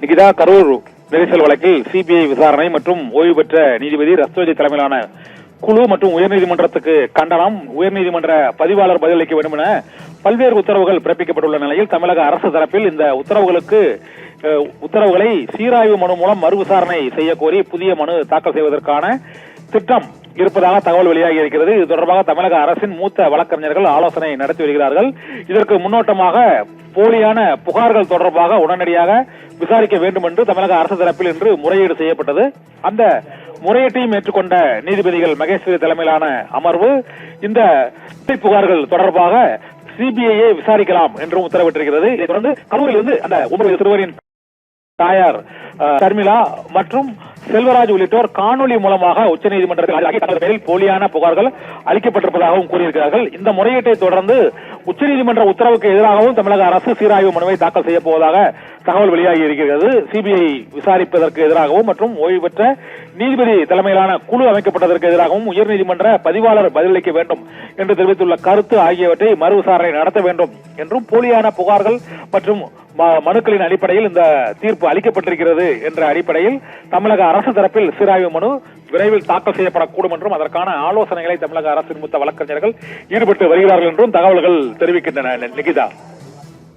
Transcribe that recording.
நிகிதா, கரூர் நெரிசல் வழக்கில் சிபிஐ விசாரணை மற்றும் ஓய்வு பெற்ற நீதிபதி ரஸ்தோஜி தலைமையிலான குழு மற்றும் உயர்நீதிமன்றத்துக்கு கண்டனம். உயர்நீதிமன்ற பதிவாளர் பதிலளிக்க வேண்டும் என பல்வேறு உத்தரவுகள் பிறப்பிக்கப்பட்டுள்ள நிலையில் தமிழக அரசு தரப்பில் இந்த உத்தரவுகளை சீராய்வு மனு மூலம் மறுவிசாரணை செய்ய கோரி புதிய மனு தாக்கல் செய்வதற்கான திட்டம் இருப்பதாக தகவல் வெளியாகி இருக்கிறது. இது தொடர்பாக தமிழக அரசின் மூத்த வழக்கறிஞர்கள் ஆலோசனை நடத்தி வருகிறார்கள். இதற்கு முன்னோட்டமாக போலியான புகார்கள் தொடர்பாக உடனடியாக விசாரிக்க வேண்டும் என்று தமிழக அரசு தரப்பில் இன்று முறையீடு செய்யப்பட்டது. அந்த முறையீட்டையும் ஏற்றுக்கொண்ட நீதிபதிகள் மகேஸ்வரி தலைமையிலான அமர்வு இந்த புகார்கள் தொடர்பாக சிபிஐயை விசாரிக்கலாம் என்றும் உத்தரவிட்டிருக்கிறது. இதைத் தொடர்ந்து கரூரில் இருந்து அந்த 9 சிறுவரின் தாயார் ஷர்மிளா மற்றும் செல்வராஜ் உள்ளிட்டோர் காணொலி மூலமாக உச்சநீதிமன்றத்தில் போலியான புகார்கள் அளிக்கப்பட்டிருப்பதாகவும் கூறியிருக்கிறார்கள். இந்த முறையீட்டை தொடர்ந்து உச்சநீதிமன்ற உத்தரவுக்கு எதிராகவும் தமிழக அரசு சீராய்வு மனுவை தாக்கல் செய்ய போவதாக தகவல் வெளியாகி இருக்கிறது. சிபிஐ விசாரிப்பதற்கு எதிராகவும் மற்றும் ஓய்வு பெற்ற நீதிபதி தலைமையிலான குழு அமைக்கப்பட்டதற்கு எதிராகவும் உயர்நீதிமன்ற பதிவாளர் பதிலளிக்க வேண்டும் என்று தெரிவித்துள்ள கருத்து ஆகியவற்றை மறு விசாரணை நடத்த வேண்டும் என்றும் போலியான புகார்கள் மற்றும் மனுக்களின் அடிப்படையில் இந்த தீர்ப்பு அளிக்கப்பட்டிருக்கிறது என்ற அடிப்படையில் தமிழக அரசு தரப்பில் சீராய்வு மனு விரைவில் தாக்கல் செய்யப்படக்கூடும் என்றும் அதற்கான ஆலோசனைகளை தமிழக அரசின் மூத்த வழக்கறிஞர்கள் ஈடுபட்டு வருகிறார்கள் என்றும் தகவல்கள் தெரிவிக்கின்றன. நிகிதா.